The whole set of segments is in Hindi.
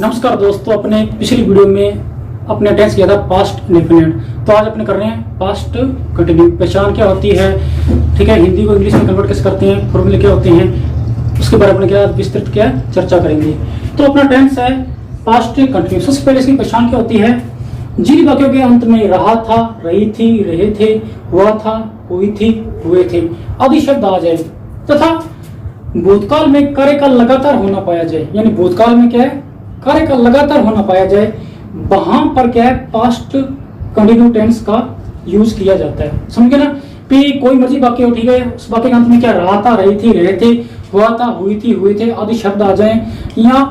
नमस्कार दोस्तों, अपने पिछली वीडियो में अपने टेंस किया था पास्ट इंडेफिनिट। तो आज अपने कर रहे हैं पास्ट कंटिन्यू। पहचान क्या होती है, ठीक है, हिंदी को इंग्लिश में कन्वर्ट कैसे करते हैं, फॉर्मूले क्या होते हैं, उसके बारे में क्या विस्तृत क्या चर्चा करेंगे। तो अपना टेंस है पास्ट कंटिन्यू। सबसे पहले इसकी पहचान क्या होती है, जिन वाक्यों के अंत में रहा था, रही थी, रहे थे, हुआ था, हुई थी, हुए थे आदि शब्द आ जाए तथा भूतकाल में कार्य का लगातार होना पाया जाए। यानी भूतकाल में क्या है, कार्य का लगातार होना पाया जाए, वहां पर क्या है पास्ट कंटिन्यू टेंस का यूज किया जाता है। समझ गए ना। कोई मर्जी वाक्य हो, ठीक है, उस वाक्य के अंत में क्या रहा था, रही थी, रहे थे, हुआ था, हुई थी, हुए थे आदि शब्द आ जाए, या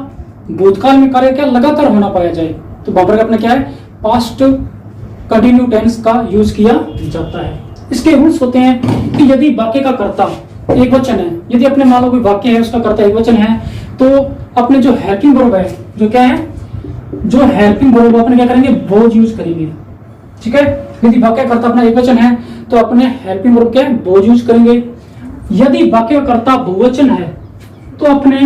भूतकाल में कार्य क्या लगातार होना पाया जाए, तो वहां पर अपने क्या है पास्ट कंटिन्यू टेंस का यूज किया जाता है। इसके रूल्स होते हैं कि यदि वाक्य का कर्ता एक वचन है, यदि अपने मान लो कोई वाक्य है उसका कर्ता एक वचन है, तो अपने जो हेल्पिंग वर्ब है, जो क्या है, जो हेल्पिंग वर्ब अपने क्या करेंगे, बोज यूज करेंगे। ठीक है, यदि वाक्य कर्ता अपना एक वचन है तो अपने हेल्पिंग वर्ब क्या बोज यूज करेंगे। यदि वाक्य कर्ता बहुवचन है तो अपने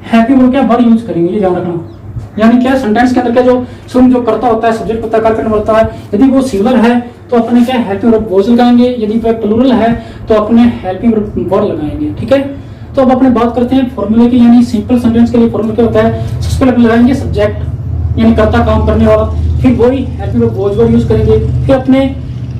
हेल्पिंग वर्ब क्या वर्ब यूज करेंगे, ये ध्यान रखना। यानी क्या सेंटेंस के अंदर क्या जो कर्ता होता है, सब्जेक्ट होता है, कार्य करने वाला है, यदि वो सिंगुलर है तो अपने क्या हेल्पिंग वर्ब बोज लगाएंगे, यदि वह प्लूरल है तो अपने हेल्पिंग वर्ब लगाएंगे। ठीक है, तो अब अपने बात करते हैं फॉर्मूले की। यानी सिंपल सेंटेंस के लिए फॉर्मूला क्या होता है, सबसे पहले लगाएंगे सब्जेक्ट यानी कर्ता काम करने वाला, फिर वही हेल्पिंग वर्ब बोज वर्ब यूज करेंगे, फिर अपने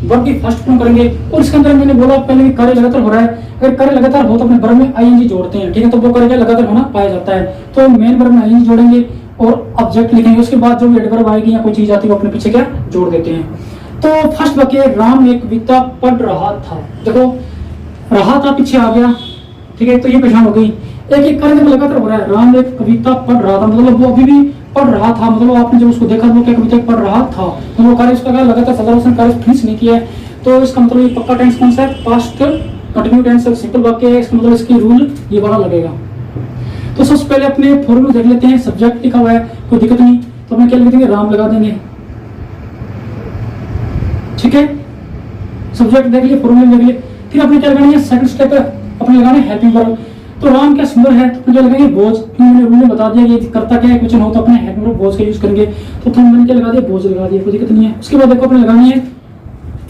वर्ब की फर्स्ट फॉर्म करेंगे। और इसके अंदर मैंने बोला पहले कार्य लगातार हो रहा है, अगर कार्य लगातार हो तो अपने वर्ब में आईएनजी जोड़ते हैं। ठीक है, तो वो कार्य लगातार होना पाया जाता है, तो मेन वर्ब में आईएनजी जोड़ेंगे और ऑब्जेक्ट लिखेंगे। उसके बाद जो भी एडवर्ब आएगी या कोई चीज आती है वो अपने पीछे क्या जोड़ देते हैं। तो फर्स्ट वाक्य, राम एक कविता पढ़ रहा था। देखो रहा था पीछे आ गया, ठीक है, तो ये पहचान हो गई। एक कार्य जब लगातार हो रहा है, राम एक कविता पढ़ रहा था, मतलब वो अभी भी पढ़ रहा था, मतलब आपने जब उसको देखा वो क्या कविता पढ़ रहा था, तो वो कार्य उसका लगातार चल रहा है, उसने कार्य फिनिश नहीं किया है। तो इसका मतलब ये पक्का टेंस कौन सा है, पास्ट कंटिन्यू टेंस, सिंपल वाक्य है, इसका मतलब इसकी रूल ये वाला लगेगा। तो सबसे पहले अपने फॉर्मूला देख लेते हैं। सब्जेक्ट लिखा हुआ है, कोई दिक्कत नहीं, तो अपने क्या लिख देंगे, राम लगा देंगे। ठीक है, सब्जेक्ट देख लिए, फॉर्मूला देख लिए, फिर अपने क्या लगानी है, सेकंड स्टेप है अपने लगाने हेल्पिंग वर्ब। तो राम क्या सुंदर है, तो क्या लगाएंगे बोझ, मैंने रूल में बता दिया ये करता क्या है, कुछ हो तो अपने हेल्पिंग वर्ब बोझ का यूज करेंगे। तो तुम मैंने क्या लगा दिया, बोझ लगा दिया, कोई दिक्कत नहीं है। उसके बाद देखो अपने लगानी है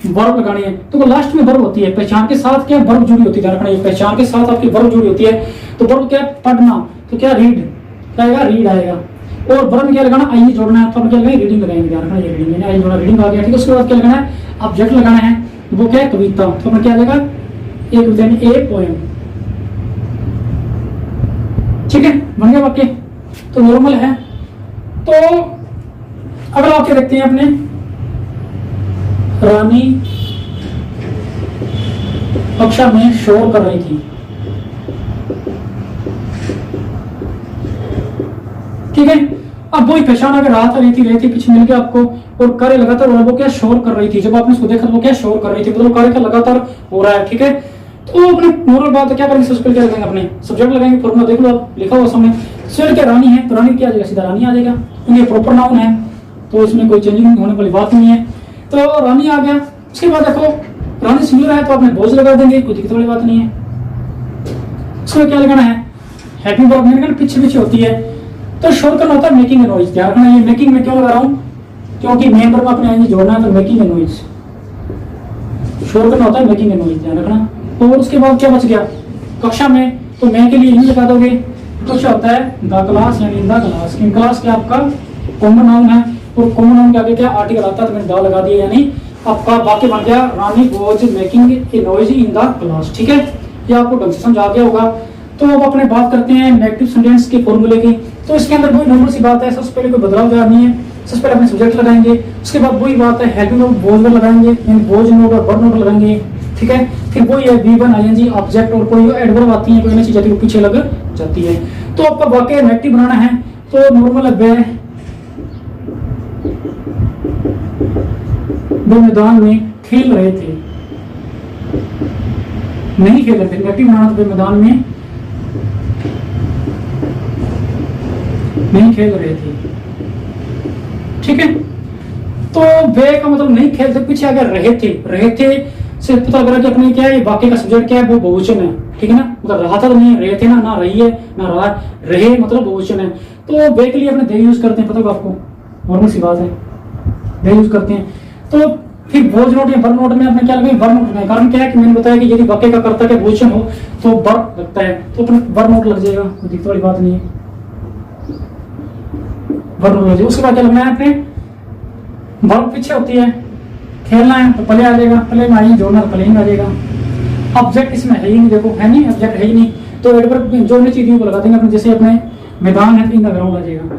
वर्ब लगानी है, तो लास्ट में वर्ब होती है, पहचान के साथ क्या वर्ब जुड़ी होती है, रखना है पहचान के साथ आपकी वर्ब जुड़ी होती है। तो वर्ब क्या पढ़ना, तो क्या रीड, क्या आएगा रीड आएगा। और वर्ब में क्या लगाना, आई जोड़ना है, तो हम क्या लगाएंगे रीडिंग लगाएंगे, ध्यान रखना ये रीडिंग है, आई जोड़ना रीडिंग आ गया। ठीक है, उसके बाद क्या लगाना है, ऑब्जेक्ट लगाना है, वो क्या है कविता, तो अपना क्या आ जाएगा एक कविता ए पोएम। ठीक है, बन गया वाक्य, तो नॉर्मल है। तो अगला वाक्य देखते हैं अपने, रानी कक्षा में शोर कर रही थी। ठीक है, अब वही पहचान अगर रहा था, रही थी, रहे थे, पीछे मिल गया आपको, और कार्य लगातार हो रहा है, वो क्या शोर कर रही थी। जब आपने उसको देखा तो वो क्या शोर कर रही थी, मतलब कार्य का लगातार हो रहा है। ठीक है, तो अपने नॉर्मल बात है, क्या करेंगे, सबसे पहले क्या लगाएंगे, अपने सब्जेक्ट लगाएंगे, फॉर्मूला देख लो आप लिखा हुआ सामने। सर क्या रानी है, तो रानी क्या आ जाएगा, सीधा रानी आ जाएगा, क्योंकि प्रॉपर नाउन है, तो इसमें कोई चेंजिंग होने वाली बात नहीं है। तो रानी आ गया। उसके बाद देखो रानी सिंगुलर है तो आपने बोझ लगा देंगे, कोई दिक्कत वाली बात नहीं है। उसमें क्या लगाना है, हेल्पिंग वर्ब मेन पीछे पीछे होती है। तो शोर करना होता है मेकिंग ए नॉइज, ध्यान रखना। ये मेकिंग में क्यों लगा रहा हूँ, क्योंकि मेन वर्ब अपने आएंगे जोड़ना है, तो मेकिंग ए नॉइज, शोर करना होता है मेकिंग ए नॉइज, ध्यान रखना। और उसके बाद क्या बच गया, कक्षा में, तो मैं के लिए यही लगा दोगे। कक्षा होता है द क्लास, यानी इन द क्लास। इन क्लास क्या आपका कॉमन नाउन है, और कॉमन नाउन के आगे क्या आर्टिकल आता है, तो मैंने द लगा दिया, यानी आपका वाक्य बन गया Rani was making a noise in the class. ठीक है, ये आपको ढंग से समझ आ गया होगा। तो अब अपने बात करते हैं नेगेटिव सेंटेंस के फॉर्मूले की। तो इसके अंदर वही नॉर्मल सी बात है, सबसे पहले कोई बदलाव नहीं है, सबसे पहले अपने सब्जेक्ट लगाएंगे, उसके बाद वही बात है हेल्पिंग वर्ब बोझ वर्ब लगाएंगे, यानी बोझ नोट और वर्ब नोट लगाएंगे। ठीक है, फिर वही है V1 आईएनजी ऑब्जेक्ट, और कोई एडवर्ब आती है, कोई नई चीज आती है वो पीछे लग जाती है। तो आपका वाक्य नेगेटिव बनाना है, तो नॉर्मल है वो मैदान में खेल रहे थे, नहीं खेल रहे थे। नेगेटिव बनाना तो मैदान में नहीं खेल रहे थे। ठीक है, तो वे का मतलब नहीं खेलते, पीछे अगर रहे थे से पता लग रहा कि अपने क्या है, वाक्य का सब्जेक्ट क्या है, वो बहुवचन है। ठीक है ना, मतलब रहा था तो नहीं, रहे थे ना, ना रही है ना रहा, रहे मतलब बहुवचन है। तो वे के लिए अपने दे यूज करते हैं, पता होगा आपको, नॉर्मल सी बात है, दे यूज करते हैं। तो फिर बोझ नोट या बर नोट में अपने क्या लगेगा, बर नोट लगाएं। कारण क्या है कि मैंने बताया कि यदि वाक्य का कर्ता के भूषण हो तो बर लगता है, तो अपने बर नोट लग जाएगा, कोई दिक्कत वाली बात नहीं है, बर नोट लग जाएगा। उसके बाद क्या लगना है अपने, वर्ब पीछे होती है, खेलना है तो प्ले आ जाएगा, प्ले में आई जोड़ना तो प्लेइंग आ जाएगा। ऑब्जेक्ट इसमें है ही नहीं, देखो है नहीं, ऑब्जेक्ट है ही नहीं, तो एडवर्ब जोड़ने चीजों को लगा देंगे अपने, जैसे अपने मैदान है तो इन द ग्राउंड आ जाएगा,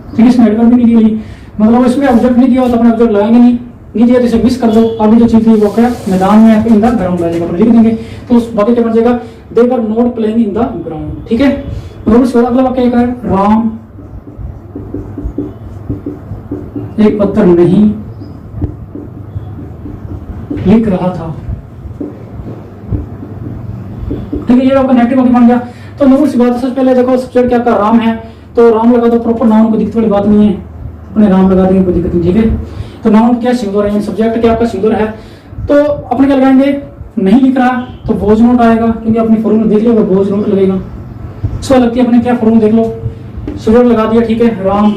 ठीक है। इसमें एडवर्ब भी नहीं दी हुई, मतलब इसमें ऑब्जेक्ट नहीं दिया हो तो अपने ऑब्जेक्ट लगाएंगे नहीं, नहीं दिया तो इसे मिस कर दो, आगे जो चीज थी वो क्या मैदान में है तो इन द ग्राउंड आ जाएगा, अपने लिख देंगे। तो उस वाक्य क्या बन जाएगा, they were not playing in the ground, ठीक है। और उसके बाद अगला वाक्य है, राम एक पत्र नहीं लिख रहा था, ठीक है। ये आपका नेगेटिव वाक्य बन गया। तो नॉर्मल सी बात है, सबसे पहले देखो सब्जेक्ट क्या आपका राम है, तो राम लगा दो, प्रॉपर नाउन, कोई दिक्कत वाली बात नहीं है, अपने राम लगा देंगे, कोई दिक्कत नहीं, ठीक है। तो नाउन क्या सिंगुलर है, सब्जेक्ट क्या आपका सिंगुलर है, तो अपने क्या लगाएंगे, नहीं लिख रहा तो बोझ नोट आएगा, क्योंकि अपने फॉर्मूला देख लिया बोझ नोट लगेगा। सो लगती है अपने क्या फॉर्मूला देख लो, सब्जेक्ट लगा दिया, ठीक है, राम,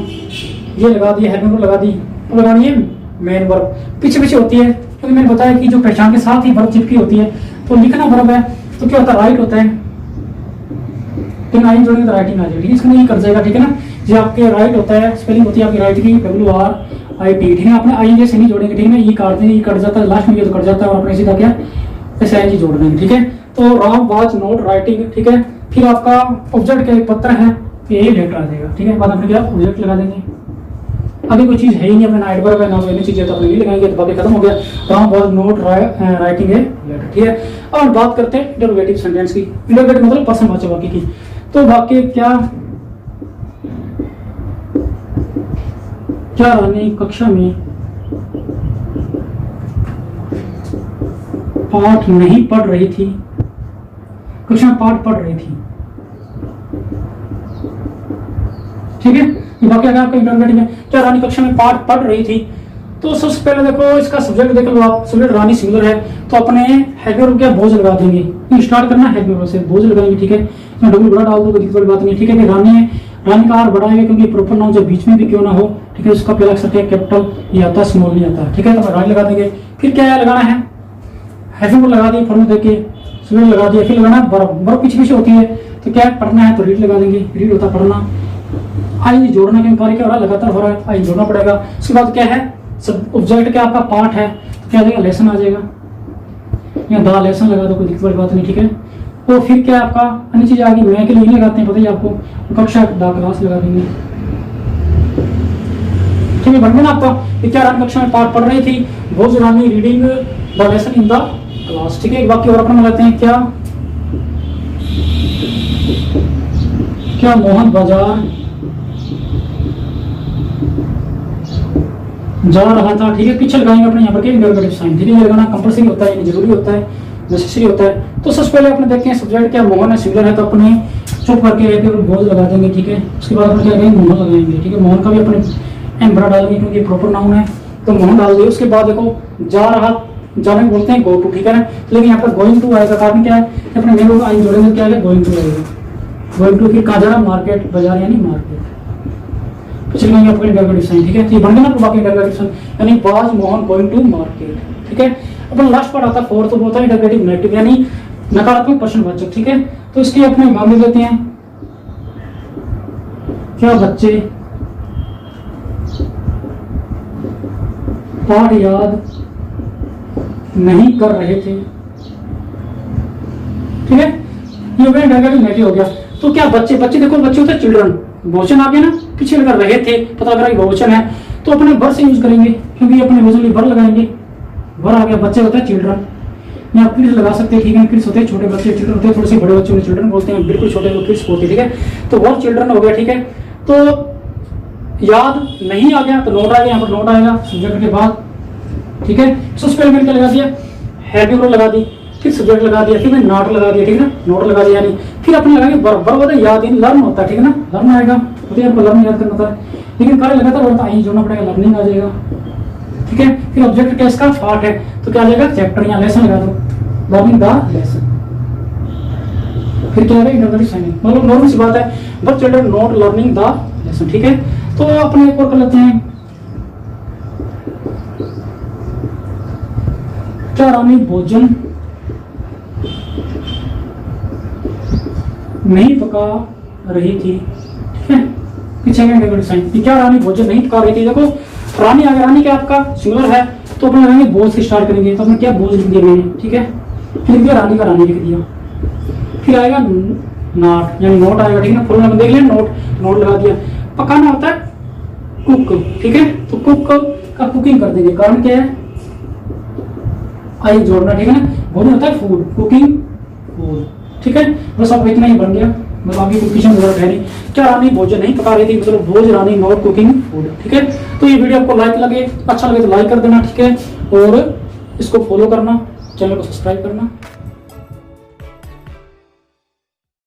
ये लगा दिया, हेल्प लगा दी, तो लगानी है मेन वर्ब, पीछे पीछे होती है, क्योंकि मैंने बताया कि जो पहचान के साथ ही वर्ब चिपकी होती है, तो लिखना वर्ब है तो क्या होता है, राइट होता है, लेकिन आई जोड़ेंगे तो राइटिंग आ जाएगी, इसको नहीं कर जाएगा, ठीक है ना। जो आपके राइट होता है, स्पेलिंग होती है आपकी राइट की, WRIT, ठीक है। अपने आई जैसे नहीं जोड़ेंगे, ठीक है ना, ई काट देंगे, ई कट जाता है लास्ट में, ये तो कट जाता है, और अपने सीधा क्या ऐसे आई जोड़ देंगे, ठीक है। तो राम वाज नॉट राइटिंग, ठीक है। फिर आपका ऑब्जेक्ट क्या पत्र है, ये लेटर आ जाएगा, ठीक है। बाद में क्या ऑब्जेक्ट लगा देंगे, अभी कोई चीज है ही नहीं, अपना एडवर्ब है ना, कोई चीज है तो अपने नहीं लगाएंगे, तो बाकी खत्म हो गया, Ram was not writing a letter, ठीक है। और बात करते हैं इंटरोगेटिव सेंटेंस की, इंटरोगेटिव मतलब प्रश्नवाचक वाक्य की। तो वाक्य क्या रानी कक्षा में पाठ नहीं पढ़ रही थी, कक्षा में पाठ पढ़ रही थी, ठीक है। ये वाक्य क्या आपका इंटरोगेटिव है, क्या रानी कक्षा में पाठ पढ़ रही थी। तो सबसे पहले देखो इसका सब्जेक्ट देख लो आप, सब्जेक्ट रानी सिंगुलर है, तो अपने हैव क्या बोझ लगा देंगे, स्टार्ट करना हैव से बोझ लगाएंगे, ठीक है। इसमें डबल बड़ा डाल दो, कोई बड़ी बात नहीं, ठीक है। कि रानी है, रानी का आर बड़ा है क्योंकि प्रॉपर नाउन जब बीच में भी क्यों ना हो, ठीक है, उसका पहला अक्षर क्या कैपिटल ये आता है, स्मॉल नहीं आता, ठीक है। तो रानी लगा देंगे, फिर क्या लगाना है, हैव लगा दिए, फॉर्मूला देके सब्जेक्ट लगा दिया, फिर लगाना वर्ब, वर्ब पीछे पीछे होती है, तो क्या पढ़ना है तो रीड लगा देंगे, रीड होता पढ़ना, आई जोड़ना के कार्य क्या हो रहा है, लगातार हो रहा है, आई जोड़ना पड़ेगा। उसके बाद क्या है, सब ऑब्जेक्ट क्या आपका पार्ट है, तो क्या आ जाएगा, लेसन आ जाएगा, या द लेसन लगा दो, कोई दिक्कत वाली बात नहीं, ठीक है। तो फिर क्या आपका अन्य चीज आ गई, मैं के लिए नहीं लगाते हैं, पता ही आपको, कक्षा द क्लास लगा देंगे, ठीक है। बन गया ना आपका, क्या रानी कक्षा में पाठ पढ़ रही थी, वो Rani reading the lesson in the class, ठीक है। एक वाक्य और अपना लगाते हैं, क्या मोहन बाजार जा रहा था, ठीक है। पीछे लगाएंगे अपने यहाँ पर क्या इंटरोगेटिव साइन, ठीक है। ये लगाना कंपल्सरी होता है, जरूरी होता है, नेसेसरी होता है। तो सबसे पहले अपने देखते हैं सब्जेक्ट क्या मोहन है, सिंगुलर है, तो अपने चुप करके बोझ लगा देंगे, ठीक है। उसके बाद अपने क्या करेंगे, मोहन लगाएंगे, ठीक है। मोहन का भी अपने एम बड़ा डालेंगे क्योंकि प्रॉपर नाउन है, तो मोहन डाल दिए। उसके बाद देखो जा रहा, जाने बोलते हैं गो टू, ठीक है ना, लेकिन यहाँ पर गोइंग टू आएगा, कारण क्या है, अपने मेन आई जोड़ेंगे, क्या है गोइंग टू आएगा, गोइंग टू। फिर कहाँ जा रहा, मार्केट, बाजार यानी मार्केट, चलिए आपको इंटरोगेटिव साइन, ठीक है। तो ये बन गया ना बाकी इंटरोगेटिव साइन, यानी was Mohan going to market, ठीक है। अपन लास्ट पार्ट आता है फोर्थ, वो होता है इंटरोगेटिव नेगेटिव यानी नकारात्मक प्रश्नवाचक, ठीक है। तो इसकी अपने मान लेते हैं, क्या बच्चे पाठ याद नहीं कर रहे थे, ठीक है। ये हो गया इंटरोगेटिव नेगेटिव हो गया। तो क्या बच्चे, बच्चे देखो बच्चे होते हैं चिल्ड्रन, बहुवचन आ गया ना, पीछे लगा रहे थे, पता लगा बहुवचन है, तो अपने वर से यूज करेंगे, क्योंकि अपने बहुवचन वर लगाएंगे, वर आ गया, बच्चे होता है चिल्ड्रन, या किड्स लगा सकते हैं, ठीक है। किड्स होते हैं छोटे बच्चे, चिल्ड्रन होते हैं थोड़े से बड़े बच्चे, चिल्ड्रन बोलते हैं, बिल्कुल छोटे लोग किड्स बोलते हैं, ठीक है। तो वर चिल्ड्रन हो गया, ठीक है। तो याद नहीं आ गया तो नोट आ गया, यहाँ पर नोट आएगा सब्जेक्ट के बाद, ठीक है। सबसे पहले मैंने क्या लगा दिया, हैव लगा दी, फिर सब्जेक्ट लगा दिया, फिर नॉट लगा दिया, ठीक है ना, नोट लगा दिया, यानी फिर अपने लगाएंगे वर्ब, वर्ब होता है याद, लर्न होता है, ठीक है ना, लर्न आएगा, तो आपको लर्न याद करना होता है, लेकिन कार्य लगातार होता है, जोड़ना पड़ेगा, लर्निंग आ जाएगा, ठीक है। फिर ऑब्जेक्ट क्या इसका पार्ट है, तो क्या आ जाएगा चैप्टर या लेसन लगा दो, लर्निंग द लेसन, फिर क्या है इंटरनेट साइनिंग, मतलब नॉर्मल सी बात है, but children not learning the lesson, ठीक है। तो अपने एक और कर लेते हैं, क्या रानी भोजन नहीं पका रही थी, ठीक है। पीछे इंटरनेट साइन, क्या रानी भोजन नहीं पका रही थी। देखो रानी, अगर रानी क्या आपका सिंगुलर है तो अपने रहेंगे बोझ से स्टार्ट करेंगे, तो अपने क्या बोझ लिख दिया मैंने, ठीक है। फिर लिख दिया रानी का, रानी लिख दिया। फिर आएगा नॉट, यानी नोट आएगा, ठीक है। फुल नाम देख लिया, नोट, नोट लगा दिया। पकाना होता है कुक, ठीक है। तो कुक का कुकिंग कर देंगे, कारण क्या है, आई जोड़ना, ठीक है ना। भोजन होता है फूड, कुकिंग फूड, ठीक है। बस अब इतना ही बन गया, मतलब आगे कुकिंग वगैरह है नहीं। क्या रानी भोजन नहीं पका रही थी, मतलब भोज रानी नॉट कुकिंग फूड, ठीक है। तो ये वीडियो आपको लाइक लगे, अच्छा लगे तो लाइक कर देना, ठीक है। और इसको फॉलो करना, चैनल को सब्सक्राइब करना।